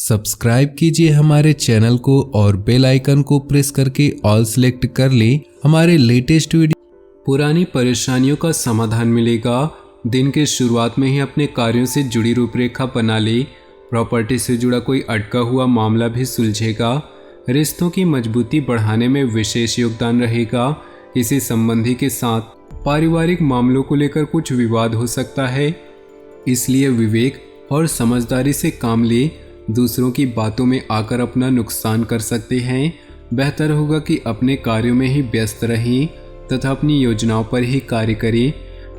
Subscribe कीजिए हमारे channel को और बेल आइकन को प्रेस करके ऑल सेलेक्ट कर लें हमारे लेटेस्ट वीडियो। पुरानी परेशानियों का समाधान मिलेगा। दिन के शुरुआत में ही अपने कार्यों से जुड़ी रूपरेखा बना ले। प्रॉपर्टी से जुड़ा कोई अटका हुआ मामला भी सुलझेगा। रिश्तों की मजबूती बढ़ाने में विशेष योगदान रहेगा। किसी संबंधी के साथ पारिवारिक मामलों को लेकर कुछ विवाद हो सकता है, इसलिए विवेक और समझदारी से काम ले। दूसरों की बातों में आकर अपना नुकसान कर सकते हैं। बेहतर होगा कि अपने कार्यों में ही व्यस्त रहें तथा अपनी योजनाओं पर ही कार्य करें।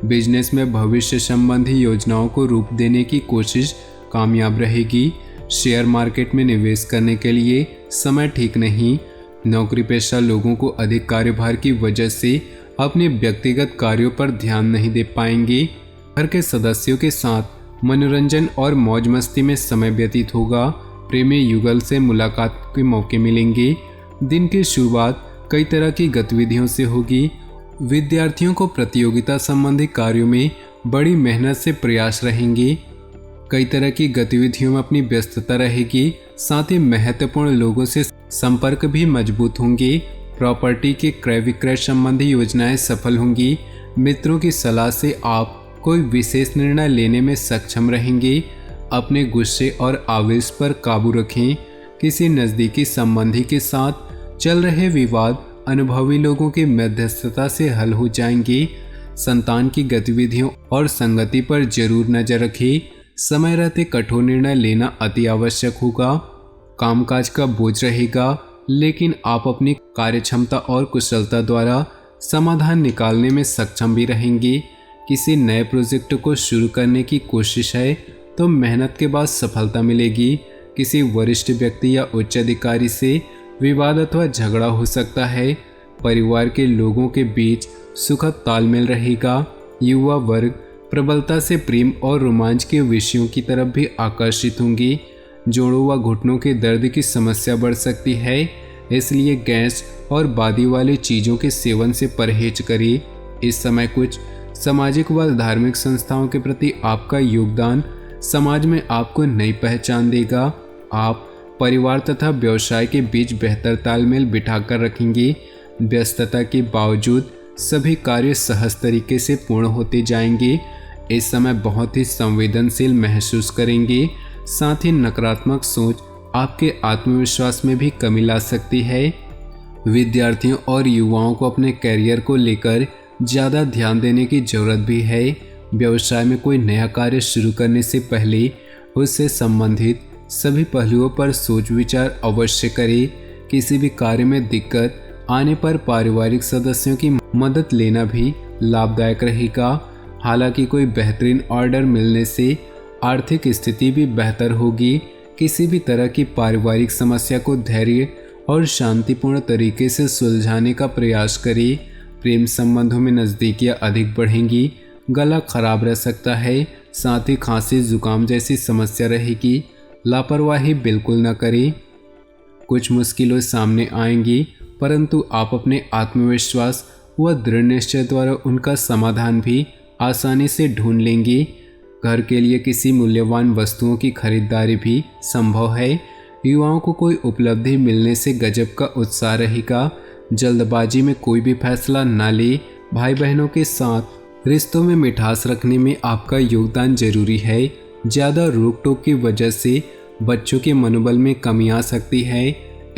बिजनेस में भविष्य संबंधी योजनाओं को रूप देने की कोशिश कामयाब रहेगी। शेयर मार्केट में निवेश करने के लिए समय ठीक नहीं। नौकरी पेशा लोगों को अधिक कार्यभार की वजह से अपने व्यक्तिगत कार्यों पर ध्यान नहीं दे पाएंगे। घर के सदस्यों के साथ मनोरंजन और मौज मस्ती में समय व्यतीत होगा। प्रेमी युगल से मुलाकात के मौके मिलेंगे। दिन की शुरुआत कई तरह की गतिविधियों से होगी। विद्यार्थियों को प्रतियोगिता संबंधी कार्यों में बड़ी मेहनत से प्रयास रहेंगे। कई तरह की गतिविधियों में अपनी व्यस्तता रहेगी। साथ ही महत्वपूर्ण लोगों से संपर्क भी मजबूत होंगे। प्रॉपर्टी के क्रय विक्रय संबंधी योजनाएं सफल होंगी। मित्रों की सलाह से आप कोई विशेष निर्णय लेने में सक्षम रहेंगे। अपने गुस्से और आवेश पर काबू रखें। किसी नज़दीकी संबंधी के साथ चल रहे विवाद अनुभवी लोगों की मध्यस्थता से हल हो जाएंगे। संतान की गतिविधियों और संगति पर जरूर नजर रखें। समय रहते कठोर निर्णय लेना अति आवश्यक होगा। कामकाज का बोझ रहेगा, लेकिन आप अपनी कार्यक्षमता और कुशलता द्वारा समाधान निकालने में सक्षम भी रहेंगे। किसी नए प्रोजेक्ट को शुरू करने की कोशिश है तो मेहनत के बाद सफलता मिलेगी। किसी वरिष्ठ व्यक्ति या उच्च अधिकारी से विवाद अथवा झगड़ा हो सकता है। परिवार के लोगों के बीच सुखद तालमेल रहेगा। युवा वर्ग प्रबलता से प्रेम और रोमांच के विषयों की तरफ भी आकर्षित होंगी। जोड़ों व घुटनों के दर्द की समस्या बढ़ सकती है, इसलिए गैस और बादी वाली चीज़ों के सेवन से परहेज करें। इस समय कुछ सामाजिक व धार्मिक संस्थाओं के प्रति आपका योगदान समाज में आपको नई पहचान देगा। आप परिवार तथा व्यवसाय के बीच बेहतर तालमेल बिठाकर रखेंगे। व्यस्तता के बावजूद सभी कार्य सहज तरीके से पूर्ण होते जाएंगे। इस समय बहुत ही संवेदनशील महसूस करेंगे। साथ ही नकारात्मक सोच आपके आत्मविश्वास में भी कमी ला सकती है। विद्यार्थियों और युवाओं को अपने कैरियर को लेकर ज़्यादा ध्यान देने की ज़रूरत भी है। व्यवसाय में कोई नया कार्य शुरू करने से पहले उससे संबंधित सभी पहलुओं पर सोच विचार अवश्य करें। किसी भी कार्य में दिक्कत आने पर पारिवारिक सदस्यों की मदद लेना भी लाभदायक रहेगा। हालांकि कोई बेहतरीन ऑर्डर मिलने से आर्थिक स्थिति भी बेहतर होगी। किसी भी तरह की पारिवारिक समस्या को धैर्य और शांतिपूर्ण तरीके से सुलझाने का प्रयास करें। प्रेम संबंधों में नज़दीकियाँ अधिक बढ़ेंगी। गला खराब रह सकता है, साथ ही खांसी जुकाम जैसी समस्या रहेगी। लापरवाही बिल्कुल न करें। कुछ मुश्किलें सामने आएंगी, परंतु आप अपने आत्मविश्वास व दृढ़ निश्चय द्वारा उनका समाधान भी आसानी से ढूंढ लेंगे। घर के लिए किसी मूल्यवान वस्तुओं की खरीदारी भी संभव है। युवाओं को कोई उपलब्धि मिलने से गजब का उत्साह रहेगा। जल्दबाजी में कोई भी फैसला न ले। भाई बहनों के साथ रिश्तों में मिठास रखने में आपका योगदान जरूरी है। ज़्यादा रोक टोक की वजह से बच्चों के मनोबल में कमी आ सकती है,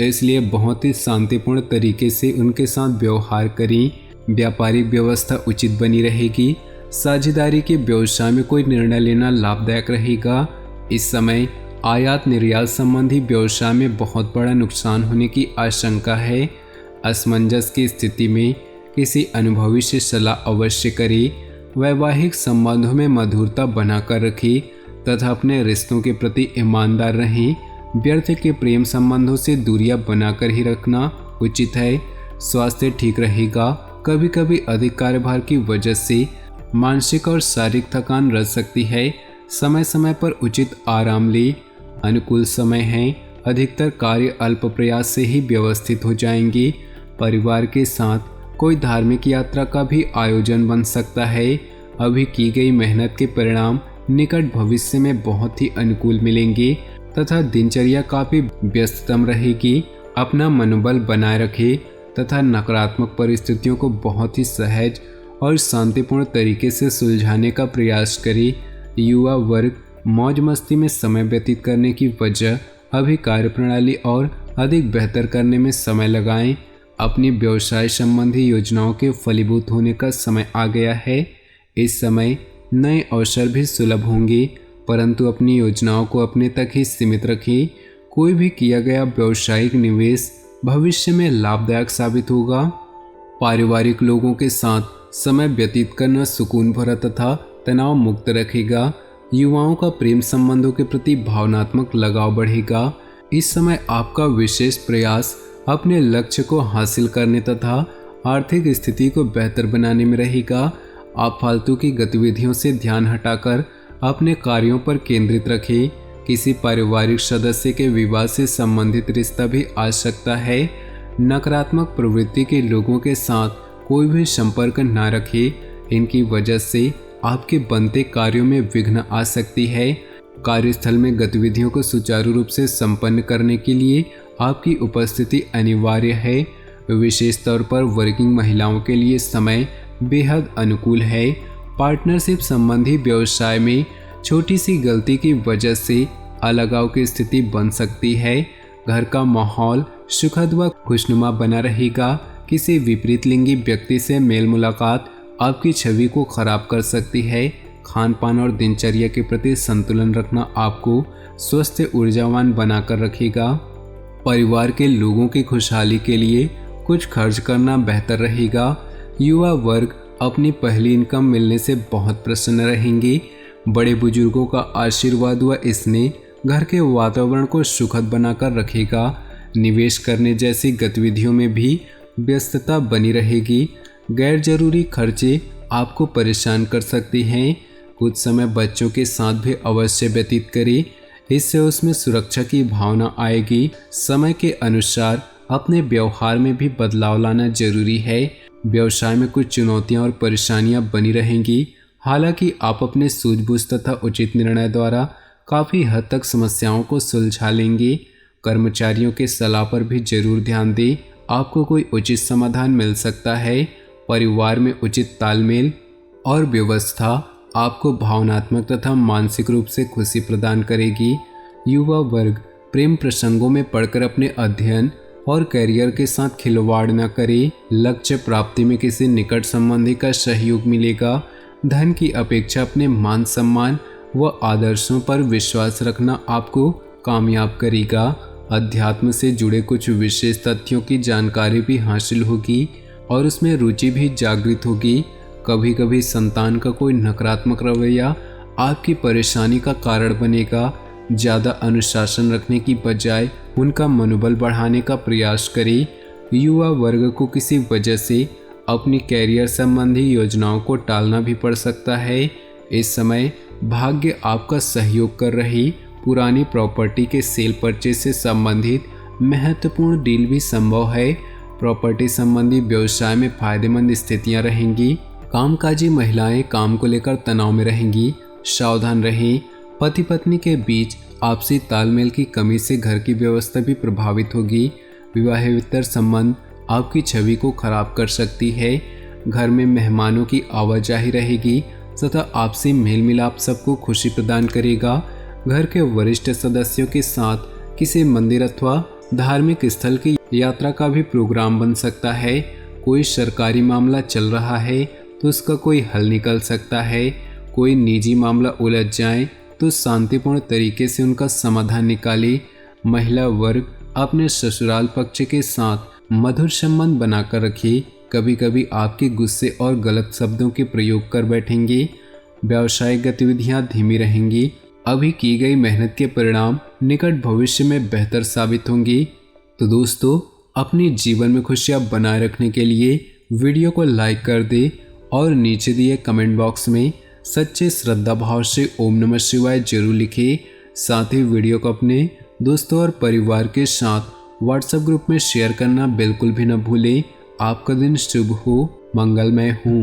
इसलिए बहुत ही शांतिपूर्ण तरीके से उनके साथ व्यवहार करें। व्यापारिक व्यवस्था उचित बनी रहेगी। साझेदारी के व्यवसाय में कोई निर्णय लेना लाभदायक रहेगा। इस समय आयात निर्यात संबंधी व्यवसाय में बहुत बड़ा नुकसान होने की आशंका है। असमंजस की स्थिति में किसी अनुभवी से सलाह अवश्य करें। वैवाहिक संबंधों में मधुरता बनाकर रखें तथा अपने रिश्तों के प्रति ईमानदार रहें। व्यर्थ के प्रेम संबंधों से दूरियां बनाकर ही रखना उचित है। स्वास्थ्य ठीक रहेगा। कभी कभी अधिक कार्यभार की वजह से मानसिक और शारीरिक थकान रह सकती है। समय समय पर उचित आराम लें। अनुकूल समय है। अधिकतर कार्य अल्प प्रयास से ही व्यवस्थित हो जाएंगे। परिवार के साथ कोई धार्मिक यात्रा का भी आयोजन बन सकता है। अभी की गई मेहनत के परिणाम निकट भविष्य में बहुत ही अनुकूल मिलेंगे तथा दिनचर्या काफी व्यस्ततम रहेगी। अपना मनोबल बनाए रखें तथा नकारात्मक परिस्थितियों को बहुत ही सहज और शांतिपूर्ण तरीके से सुलझाने का प्रयास करें। युवा वर्ग मौज मस्ती में समय व्यतीत करने की वजह अभी कार्यप्रणाली और अधिक बेहतर करने में समय लगाएं। अपनी व्यवसाय संबंधी योजनाओं के फलीभूत होने का समय आ गया है। इस समय नए अवसर भी सुलभ होंगे, परंतु अपनी योजनाओं को अपने तक ही सीमित रखें। कोई भी किया गया व्यावसायिक निवेश भविष्य में लाभदायक साबित होगा। पारिवारिक लोगों के साथ समय व्यतीत करना सुकून भरा तथा तनाव मुक्त रखेगा। युवाओं का प्रेम संबंधों के प्रति भावनात्मक लगाव बढ़ेगा। इस समय आपका विशेष प्रयास अपने लक्ष्य को हासिल करने तथा आर्थिक स्थिति को बेहतर बनाने में रहेगा। आप फालतू की गतिविधियों से ध्यान हटाकर अपने कार्यों पर केंद्रित रखें। किसी पारिवारिक सदस्य के विवाह से संबंधित रिश्ता भी आ सकता है। नकारात्मक प्रवृत्ति के लोगों के साथ कोई भी संपर्क न रखें। इनकी वजह से आपके बनते कार्यों में विघ्न आ सकती है। कार्यस्थल में गतिविधियों को सुचारू रूप से संपन्न करने के लिए आपकी उपस्थिति अनिवार्य है। विशेष तौर पर वर्किंग महिलाओं के लिए समय बेहद अनुकूल है। पार्टनरशिप संबंधी व्यवसाय में छोटी सी गलती की वजह से अलगाव की स्थिति बन सकती है। घर का माहौल सुखद व खुशनुमा बना रहेगा। किसी विपरीत लिंगी व्यक्ति से मेल मुलाकात आपकी छवि को खराब कर सकती है। खान पान और दिनचर्या के प्रति संतुलन रखना आपको स्वस्थ ऊर्जावान बनाकर रखेगा। परिवार के लोगों की खुशहाली के लिए कुछ खर्च करना बेहतर रहेगा। युवा वर्ग अपनी पहली इनकम मिलने से बहुत प्रसन्न रहेंगे। बड़े बुजुर्गों का आशीर्वाद व स्नेह घर के वातावरण को सुखद बनाकर रखेगा। निवेश करने जैसी गतिविधियों में भी व्यस्तता बनी रहेगी। गैर जरूरी खर्चे आपको परेशान कर सकती हैं। कुछ समय बच्चों के साथ भी अवश्य व्यतीत करें, इससे उसमें सुरक्षा की भावना आएगी। समय के अनुसार अपने व्यवहार में भी बदलाव लाना जरूरी है। व्यवसाय में कुछ चुनौतियां और परेशानियां बनी रहेंगी, हालांकि आप अपने सूझबूझ तथा उचित निर्णय द्वारा काफ़ी हद तक समस्याओं को सुलझा लेंगे। कर्मचारियों के सलाह पर भी जरूर ध्यान दें, आपको कोई उचित समाधान मिल सकता है। परिवार में उचित तालमेल और व्यवस्था आपको भावनात्मक तथा मानसिक रूप से खुशी प्रदान करेगी। युवा वर्ग प्रेम प्रसंगों में पड़कर अपने अध्ययन और करियर के साथ खिलवाड़ न करे। लक्ष्य प्राप्ति में किसी निकट संबंधी का सहयोग मिलेगा। धन की अपेक्षा अपने मान सम्मान व आदर्शों पर विश्वास रखना आपको कामयाब करेगा। अध्यात्म से जुड़े कुछ विशेष तथ्यों की जानकारी भी हासिल होगी और उसमें रुचि भी जागृत होगी। कभी कभी संतान का कोई नकारात्मक रवैया आपकी परेशानी का कारण बनेगा। ज़्यादा अनुशासन रखने की बजाय उनका मनोबल बढ़ाने का प्रयास करें। युवा वर्ग को किसी वजह से अपनी कैरियर संबंधी योजनाओं को टालना भी पड़ सकता है। इस समय भाग्य आपका सहयोग कर रही पुरानी प्रॉपर्टी के सेल परचेज से संबंधित महत्वपूर्ण डील भी संभव है। प्रॉपर्टी संबंधी व्यवसाय में फायदेमंद स्थितियां रहेंगी। कामकाजी महिलाएं काम को लेकर तनाव में रहेंगी, सावधान रहें। पति पत्नी के बीच आपसी तालमेल की कमी से घर की व्यवस्था भी प्रभावित होगी। विवाहेतर संबंध आपकी छवि को खराब कर सकती है। घर में मेहमानों की आवाजाही रहेगी तथा आपसी मेल मिलाप सबको खुशी प्रदान करेगा। घर के वरिष्ठ सदस्यों के साथ किसी मंदिर अथवा धार्मिक स्थल की यात्रा का भी प्रोग्राम बन सकता है। कोई सरकारी मामला चल रहा है तो उसका कोई हल निकल सकता है। कोई निजी मामला उलझ जाए तो शांतिपूर्ण तरीके से उनका समाधान निकाले। महिला वर्ग अपने ससुराल पक्ष के साथ मधुर संबंध बनाकर रखिए। कभी कभी आपके गुस्से और गलत शब्दों के प्रयोग कर बैठेंगे। व्यावसायिक गतिविधियां धीमी रहेंगी। अभी की गई मेहनत के परिणाम निकट भविष्य में बेहतर साबित होंगे। तो दोस्तों, अपने जीवन में खुशियां बनाए रखने के लिए वीडियो को लाइक कर दे और नीचे दिए कमेंट बॉक्स में सच्चे श्रद्धा भाव से ओम नमः शिवाय जरूर लिखें। साथ ही वीडियो को अपने दोस्तों और परिवार के साथ व्हाट्सएप ग्रुप में शेयर करना बिल्कुल भी न भूलें। आपका दिन शुभ हो, मंगलमय हो।